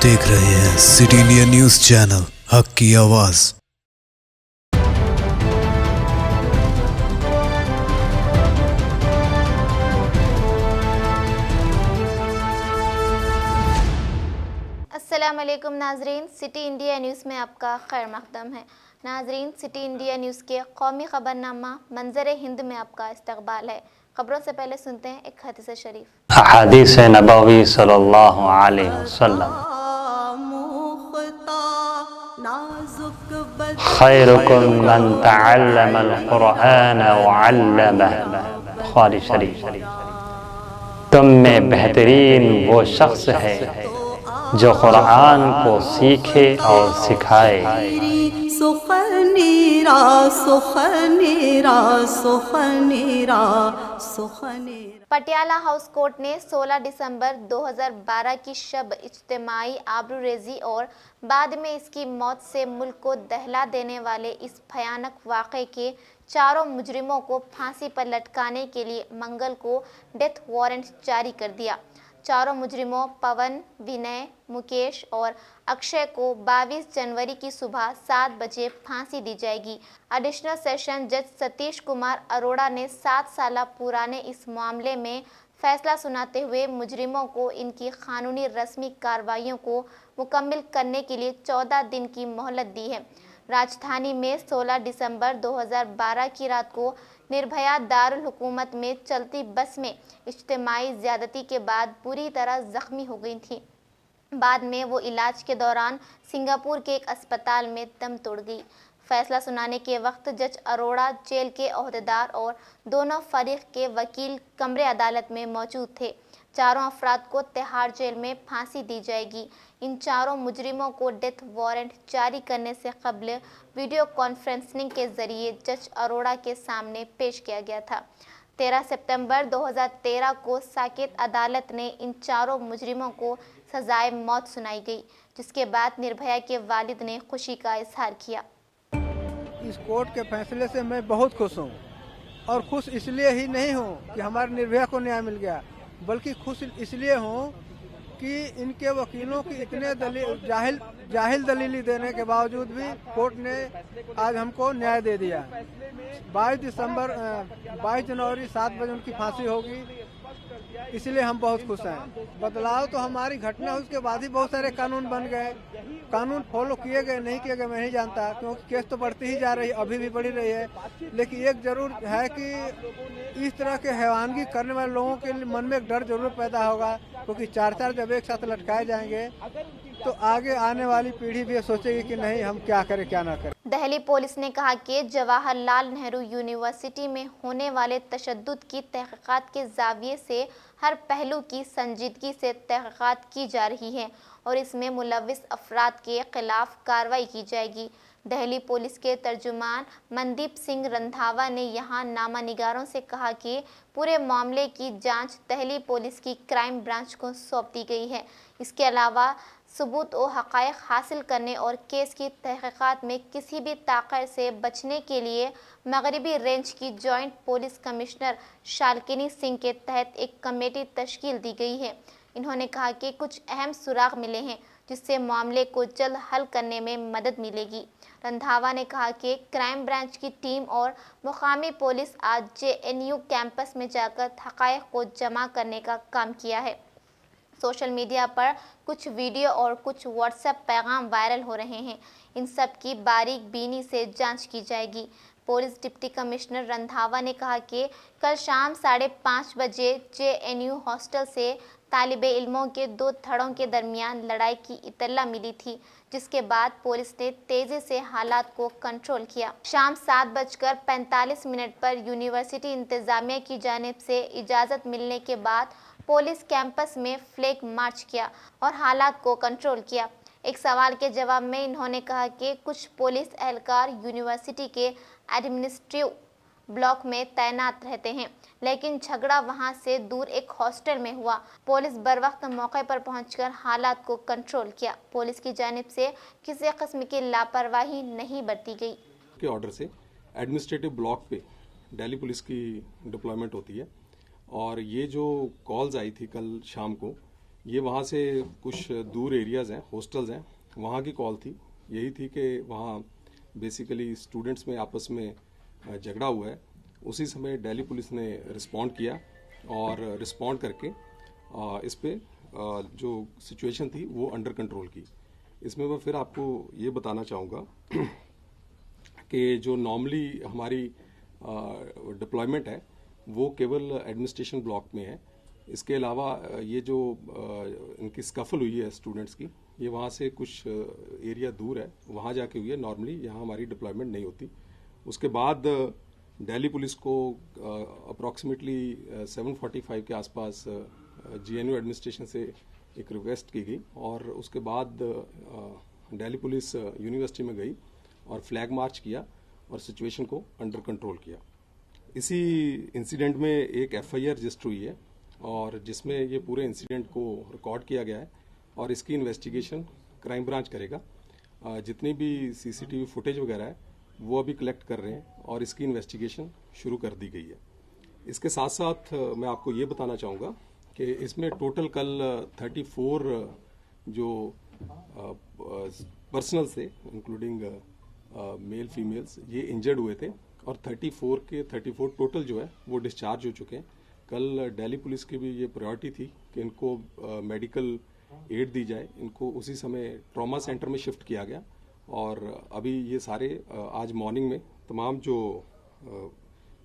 देख रहे हैं सिटी इंडिया न्यूज चैनल, हक की आवाज। अस्सलाम वालेकुम नाजरीन, सिटी इंडिया न्यूज़ में आपका खैर मक़दम है। नाजरीन, सिटी इंडिया न्यूज़ के कौमी ख़बरनामा मंजर हिंद में आपका इस्तकबाल है। खबरों से पहले सुनते हैं एक हदीस शरीफ। हदीस नबवी सल्लल्लाहु अलैहि वसल्लम, खैरुकुम मन तअल्लमल कुरआन व अल्लमह। बुखारी शरीफ। तुम में बेहतरीन वो शख्स है जो कुरान को सीखे और सिखाए। पटियाला हाउस कोर्ट ने 16 दिसंबर 2012 की शब इज्तिमाई आबरूरेज़ी और बाद में इसकी मौत से मुल्क को दहला देने वाले इस भयानक वाक़े के चारों मुजरिमों को फांसी पर लटकाने के लिए मंगल को डेथ वारंट जारी कर दिया। चारों मुजरिमों पवन, विनय, मुकेश और अक्षय को 22 जनवरी की सुबह 7 बजे फांसी दी जाएगी। एडिशनल सेशन जज सतीश कुमार अरोड़ा ने 7 साल पुराने इस मामले में फैसला सुनाते हुए मुजरिमों को इनकी कानूनी रस्मी कार्रवाइयों को मुकम्मल करने के लिए 14 दिन की मोहलत दी है। राजधानी में 16 दिसंबर 2012 की रात को निर्भया दारुल हुकूमत में चलती बस में इज्तिमाई ज़्यादती के बाद पूरी तरह ज़ख्मी हो गई थी। बाद में वो इलाज के दौरान सिंगापुर के एक अस्पताल में दम तोड़ गई। फैसला सुनाने के वक्त जज अरोड़ा जेल के ओहदेदार और दोनों फरीक के वकील कमरे अदालत में मौजूद थे। चारों अफराद को तिहाड़ जेल में फांसी दी जाएगी। इन चारों मुजरिमों को डेथ वारंट जारी करने से कबल वीडियो कॉन्फ्रेंसिंग के जरिए जज अरोड़ा के सामने पेश किया गया था। 13 सितंबर 2013 को साकेत अदालत ने इन चारों मुजरिमों को सजाए मौत सुनाई गई, जिसके बाद निर्भया के वालिद ने खुशी का इजहार किया। इस कोर्ट के फैसले से मैं बहुत खुश हूँ, और खुश इसलिए ही नहीं हूँ कि हमारे निर्भया को न्याय मिल गया, बल्कि खुश इसलिए हूँ कि इनके वकीलों की इतने जाहिल दलीली देने के बावजूद भी कोर्ट ने आज हमको न्याय दे दिया। 22 जनवरी 7 बजे उनकी फांसी होगी, इसलिए हम बहुत खुश हैं। बदलाव तो हमारी घटना हुई उसके बाद ही बहुत सारे कानून बन गए। कानून फॉलो किए गए नहीं किए गए मैं नहीं जानता, क्योंकि केस तो बढ़ती ही जा रही है, अभी भी बढ़ी रही है। लेकिन एक जरूर है कि इस तरह के हैवानगी करने वाले लोगों के मन में एक डर जरूर पैदा होगा, क्योंकि 4 जब एक साथ लटकाए जाएंगे तो आगे आने वाली पीढ़ी भी सोचेगी कि नहीं हम क्या करें क्या ना करें। दिल्ली पुलिस ने कहा कि जवाहरलाल नेहरू यूनिवर्सिटी में होने वाले तशद्दुद की तहकीकात के ज़ाविये से हर पहलू की संजीदगी से तहकीकात की जा रही है और इसमें मुलव्विस अफराद के खिलाफ कार्रवाई की जाएगी। दिल्ली पुलिस के तर्जुमान मनदीप सिंह रंधावा ने यहाँ नामानिगारों से कहा कि पूरे मामले की जांच दिल्ली पुलिस की क्राइम ब्रांच को सौंप दी गई है। इसके अलावा सबूत और हक़ाइक़ हासिल करने और केस की तहक़ीक़ात में किसी भी ताख़िर से बचने के लिए मगरबी रेंज की जॉइंट पुलिस कमिश्नर शालकिनी सिंह के तहत एक कमेटी तश्कील दी गई है। इन्होंने कहा कि कुछ अहम सुराग मिले हैं जिससे मामले को जल्द हल करने में मदद मिलेगी। रंधावा ने कहा कि क्राइम ब्रांच की टीम और मुकामी पुलिस आज JNU कैंपस में जाकर हक़ाइक़ को जमा करने का काम किया है। सोशल मीडिया पर कुछ वीडियो और कुछ व्हाट्सएप पैगाम वायरल हो रहे हैं। इन सब की बारीक बीनी से जांच की जाएगी। पुलिस डिप्टी कमिश्नर रंधावा ने कहा कि कल शाम 5:30 बजे JNU हॉस्टल से तालिबे इल्मों के 2 धड़ों के दरमियान लड़ाई की इत्तला मिली थी, जिसके बाद पुलिस ने तेज़ी से हालात को कंट्रोल किया। शाम 7:45 पर यूनिवर्सिटी इंतज़ामिया की जानिब से इजाज़त मिलने के बाद पुलिस कैंपस में फ्लैग मार्च किया और हालात को कंट्रोल किया। एक सवाल के जवाब में इन्होंने कहा कि कुछ पुलिस एहलकार यूनिवर्सिटी के एडमिनिस्ट्रेटिव ब्लॉक में तैनात रहते हैं, लेकिन झगड़ा वहां से दूर एक हॉस्टल में हुआ। पुलिस बरवक्त मौके पर पहुंचकर हालात को कंट्रोल किया। पुलिस की जानिब से किसी किस्म की लापरवाही नहीं बरती गई। के ऑर्डर से एडमिनिस्ट्रेटिव ब्लॉक पे दिल्ली पुलिस की डिप्लॉयमेंट होती है, और ये जो कॉल्स आई थी कल शाम को ये वहाँ से कुछ दूर एरियाज़ हैं, हॉस्टल्स हैं, वहाँ की कॉल थी। यही थी कि वहाँ बेसिकली स्टूडेंट्स में आपस में झगड़ा हुआ है। उसी समय दिल्ली पुलिस ने रिस्पॉन्ड किया और रिस्पॉन्ड करके इस पे जो सिचुएशन थी वो अंडर कंट्रोल की। इसमें मैं फिर आपको ये बताना चाहूँगा कि जो नॉर्मली हमारी डिप्लॉयमेंट है वो केवल एडमिनिस्ट्रेशन ब्लॉक में है। इसके अलावा ये जो इनकी स्कफल हुई है स्टूडेंट्स की, ये वहाँ से कुछ एरिया दूर है, वहाँ जाके हुई है। नॉर्मली यहाँ हमारी डिप्लॉयमेंट नहीं होती। उसके बाद दिल्ली पुलिस को अप्रॉक्सीमेटली 7:45 के आसपास GNU एडमिनिस्ट्रेशन से एक रिक्वेस्ट की गई और उसके बाद दिल्ली पुलिस यूनिवर्सिटी में गई और फ्लैग मार्च किया और सिचुएशन को अंडर कंट्रोल किया। इसी इंसिडेंट में एक FIR रजिस्टर हुई है और जिसमें ये पूरे इंसिडेंट को रिकॉर्ड किया गया है और इसकी इन्वेस्टिगेशन क्राइम ब्रांच करेगा। जितनी भी CCTV फुटेज वगैरह है वो अभी कलेक्ट कर रहे हैं और इसकी इन्वेस्टिगेशन शुरू कर दी गई है। इसके साथ साथ मैं आपको ये बताना चाहूँगा कि इसमें टोटल कल 34 जो पर्सनल से इंक्लूडिंग मेल फीमेल्स ये इंजर्ड हुए थे और 34 के 34 टोटल जो है वो डिस्चार्ज हो चुके हैं। कल दिल्ली पुलिस की भी ये प्रायोरिटी थी कि इनको मेडिकल एड दी जाए। इनको उसी समय ट्रॉमा सेंटर में शिफ्ट किया गया और अभी ये सारे आज मॉर्निंग में तमाम जो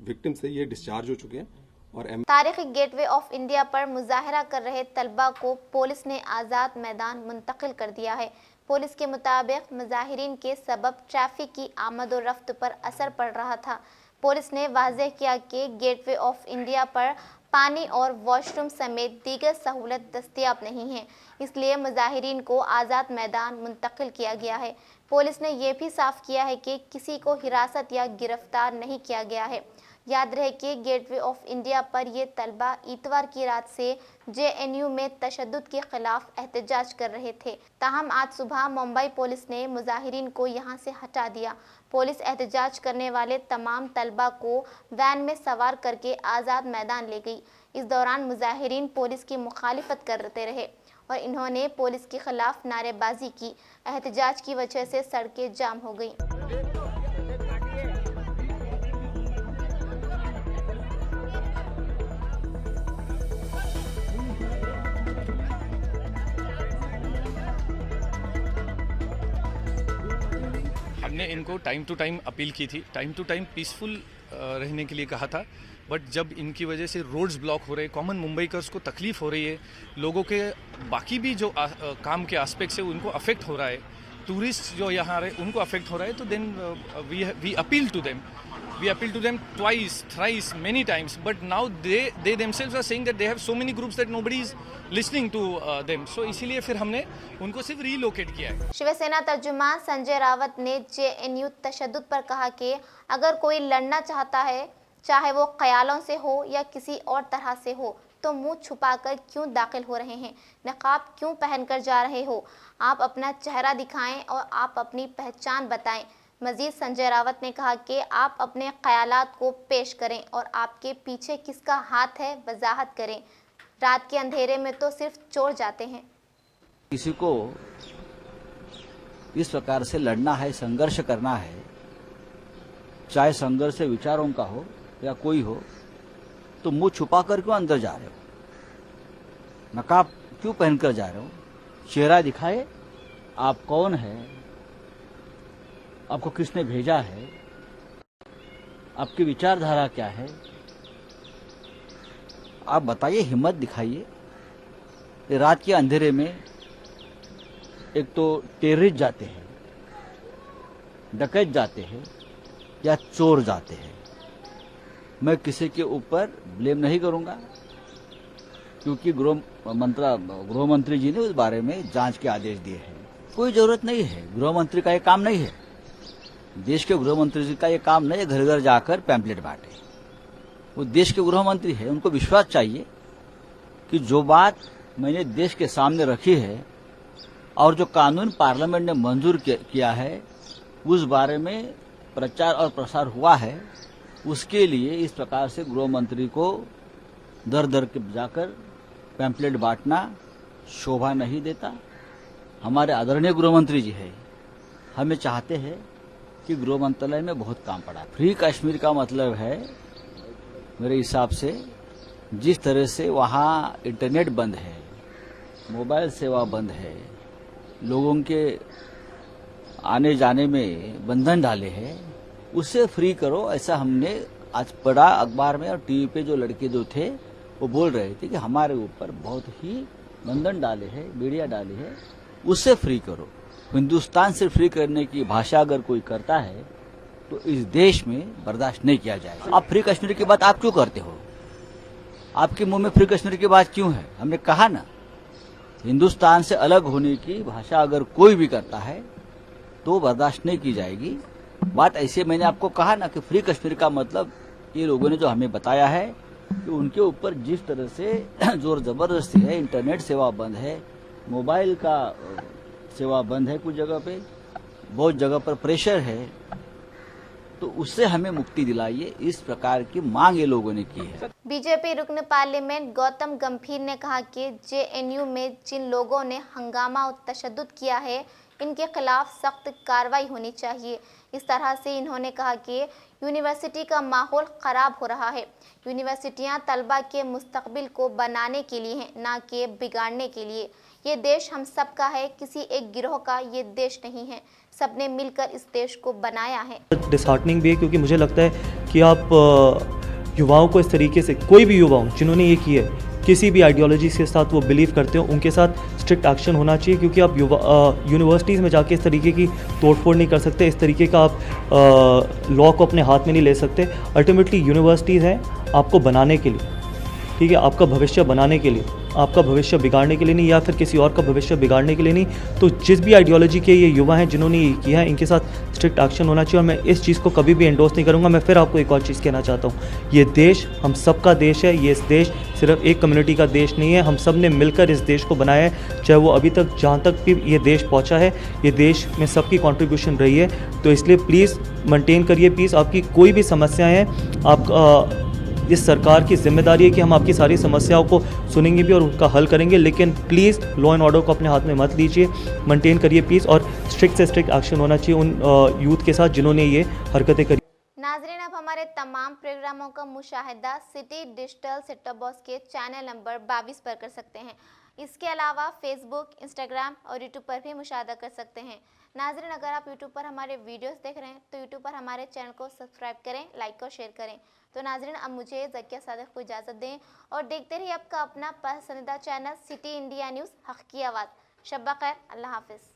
विक्टिम्स थे ये डिस्चार्ज हो चुके हैं। और तारीखी गेटवे ऑफ इंडिया पर मुजाहरा कर रहे तलबा को पुलिस ने आज़ाद मैदान मुंतकिल कर दिया है। पुलिस के मुताबिक मुजाहिरीन के सबब ट्रैफिक की आमद और रफ्त पर असर पड़ रहा था। पुलिस ने वाज़ेह किया कि गेटवे ऑफ इंडिया पर पानी और वॉशरूम समेत दीगर सहूलत दस्तयाब नहीं है, इसलिए मुजाहिरीन को आज़ाद मैदान मुंतकिल किया गया है। पुलिस ने यह भी साफ किया है कि किसी को हिरासत या गिरफ्तार नहीं किया गया है। याद रहे कि गेटवे ऑफ इंडिया पर ये तलबा इतवार की रात से JNU में तशद्दुद के खिलाफ एहतजाज कर रहे थे। ताहम आज सुबह मुंबई पुलिस ने मुजाहिरीन को यहाँ से हटा दिया। पुलिस एहतजाज करने वाले तमाम तलबा को वैन में सवार करके आज़ाद मैदान ले गई। इस दौरान मुजाहिरीन पुलिस की मुखालिफत करते रहे और इन्होंने पुलिस के खिलाफ नारेबाजी की। एहतजाज की वजह से सड़कें जाम हो गईं। हमने इनको टाइम टू टाइम अपील की थी, टाइम टू टाइम पीसफुल रहने के लिए कहा था, बट जब इनकी वजह से रोड्स ब्लॉक हो रहे, कॉमन मुंबईकर्स को तकलीफ हो रही है, लोगों के बाकी भी जो काम के एस्पेक्ट्स है उनको अफेक्ट हो रहा है, टूरिस्ट जो यहाँ आ रहे उनको अफेक्ट हो रहा है, तो then we appeal to them twice, thrice, many times, but now they themselves are saying that they have so many groups that nobody is listening to them. So इसीलिए फिर हमने उनको सिर्फ रीलोकेट किया है। शिवसेना तर्जुमान संजय रावत ने JNU तशद्दुद पर कहा कि अगर कोई लड़ना चाहता है, चाहे वो ख्यालों से हो या किसी और तरह से हो, तो मुंह छुपाकर क्यों दाखिल हो रहे हैं, नकाब क्यों पहनकर जा रहे हो, आप अपना चेहरा दिखाएं और आप अपनी पहचान बताएं। मजीद संजय रावत ने कहा कि आप अपने ख्यालात को पेश करें और आपके पीछे किसका हाथ है वजाहत करें। रात के अंधेरे में तो सिर्फ चोर जाते हैं। किसी को इस प्रकार से लड़ना है, संघर्ष करना है, चाहे संघर्ष विचारों का हो या कोई हो, तो मुंह छुपा कर क्यों अंदर जा रहे हो, नकाब क्यों पहनकर जा रहे हो, चेहरा दिखाए, आप कौन है, आपको किसने भेजा है, आपकी विचारधारा क्या है, आप बताइए, हिम्मत दिखाइए। रात के अंधेरे में एक तो टेररिस्ट जाते हैं, डकैत जाते हैं या चोर जाते हैं। मैं किसी के ऊपर ब्लेम नहीं करूंगा, क्योंकि गृह मंत्री जी ने उस बारे में जांच के आदेश दिए हैं। कोई जरूरत नहीं है, गृह मंत्री का ये काम नहीं है, देश के गृह मंत्री जी का ये काम नहीं है घर घर जाकर पैम्पलेट बांटे। वो देश के गृह मंत्री है, उनको विश्वास चाहिए कि जो बात मैंने देश के सामने रखी है और जो कानून पार्लियामेंट ने मंजूर किया है उस बारे में प्रचार और प्रसार हुआ है, उसके लिए इस प्रकार से गृह मंत्री को दर दर के जाकर पैम्पलेट बांटना शोभा नहीं देता। हमारे आदरणीय गृह मंत्री जी है, हमें चाहते हैं कि गृह मंत्रालय में बहुत काम पड़ा। फ्री कश्मीर का मतलब है मेरे हिसाब से जिस तरह से वहाँ इंटरनेट बंद है, मोबाइल सेवा बंद है, लोगों के आने जाने में बंधन डाले हैं, उसे फ्री करो। ऐसा हमने आज पढ़ा अखबार में और टीवी पे जो लड़के जो थे वो बोल रहे थे कि हमारे ऊपर बहुत ही बंधन डाले हैं, मीडिया डाले है, उससे फ्री करो। हिंदुस्तान से फ्री करने की भाषा अगर कोई करता है तो इस देश में बर्दाश्त नहीं किया जाएगा। आप फ्री कश्मीर की बात आप क्यों करते हो? आपके मुंह में फ्री कश्मीर की बात क्यों है? हमने कहा ना, हिंदुस्तान से अलग होने की भाषा अगर कोई भी करता है तो बर्दाश्त नहीं की जाएगी। बात ऐसे मैंने आपको कहा ना कि फ्री कश्मीर का मतलब ये लोगों ने जो हमें बताया है कि उनके ऊपर जिस तरह से जोर जबरदस्ती है, इंटरनेट सेवा बंद है, मोबाइल का सेवा बंद है, कुछ जगह पे बहुत जगह पर प्रेशर है, तो उससे हमें मुक्ति दिलाइए। इस प्रकार की मांग ये लोगों ने की है। बीजेपी रुकन पार्लियामेंट गौतम गंभीर ने कहा कि जेएनयू में जिन लोगों ने हंगामा और तशद्दुद किया है, इनके खिलाफ सख्त कार्रवाई होनी चाहिए। इस तरह से इन्होंने कहा कि यूनिवर्सिटी का माहौल ख़राब हो रहा है। यूनिवर्सिटियां तलबा के मुस्तकबिल को बनाने के लिए हैं, ना कि बिगाड़ने के लिए। ये देश हम सब का है, किसी एक गिरोह का ये देश नहीं है। सबने मिलकर इस देश को बनाया है। डिसहार्टनिंग भी है, क्योंकि मुझे लगता है कि आप युवाओं को इस तरीके से, कोई भी युवा हो जिन्होंने ये किया है, किसी भी आइडियोलॉजी के साथ वो बिलीव करते हो, उनके साथ स्ट्रिक्ट एक्शन होना चाहिए। क्योंकि आप यूनिवर्सिटीज़ में जाके इस तरीके की तोड़फोड़ नहीं कर सकते, इस तरीके का आप लॉ को अपने हाथ में नहीं ले सकते। अल्टीमेटली यूनिवर्सिटीज़ हैं आपको बनाने के लिए, ठीक है, आपका भविष्य बनाने के लिए, आपका भविष्य बिगाड़ने के लिए नहीं, या फिर किसी और का भविष्य बिगाड़ने के लिए नहीं। तो जिस भी आइडियोलॉजी के ये युवा हैं जिन्होंने ये किया है, इनके साथ स्ट्रिक्ट एक्शन होना चाहिए। और मैं इस चीज़ को कभी भी एंडोर्स नहीं करूँगा। मैं फिर आपको एक और चीज़ कहना चाहता हूँ, ये देश हम सब का देश है। ये देश सिर्फ एक कम्युनिटी का देश नहीं है, हम सब ने मिलकर इस देश को बनाया है। चाहे वो अभी तक जहाँ तक भी ये देश पहुँचा है, ये देश में सबकी कॉन्ट्रीब्यूशन रही है। तो इसलिए प्लीज़ मेंटेन करिए पीस। आपकी कोई भी समस्याएँ हैं, आप इस सरकार की जिम्मेदारी है कि हम आपकी सारी समस्याओं को सुनेंगे भी और उनका हल करेंगे। लेकिन प्लीज़ लॉ एंड ऑर्डर को अपने हाथ में मत लीजिए, मेंटेन करिए पीस, और स्ट्रिक्ट से स्ट्रिक्ट एक्शन होना चाहिए उन यूथ के साथ जिन्होंने ये हरकतें करी। नाजरीन, अब हमारे तमाम प्रोग्रामों का मुशाहिदा city digital set top box के चैनल नंबर 22 पर कर सकते हैं। इसके अलावा फेसबुक, इंस्टाग्राम और यूट्यूब पर भी मुशाहिदा कर सकते हैं। नाजरीन, अगर आप यूट्यूब पर हमारे वीडियोस देख रहे हैं तो यूट्यूब पर हमारे चैनल को सब्सक्राइब करें, लाइक और शेयर करें। तो नाजरीन, अब मुझे ज़किया सादिक को इजाज़त दें और देखते रहिए आपका अपना पसंदीदा चैनल सिटी इंडिया न्यूज़, हक़ की आवाज़। शब ख़ैर, अल्लाह हाफ़िज़।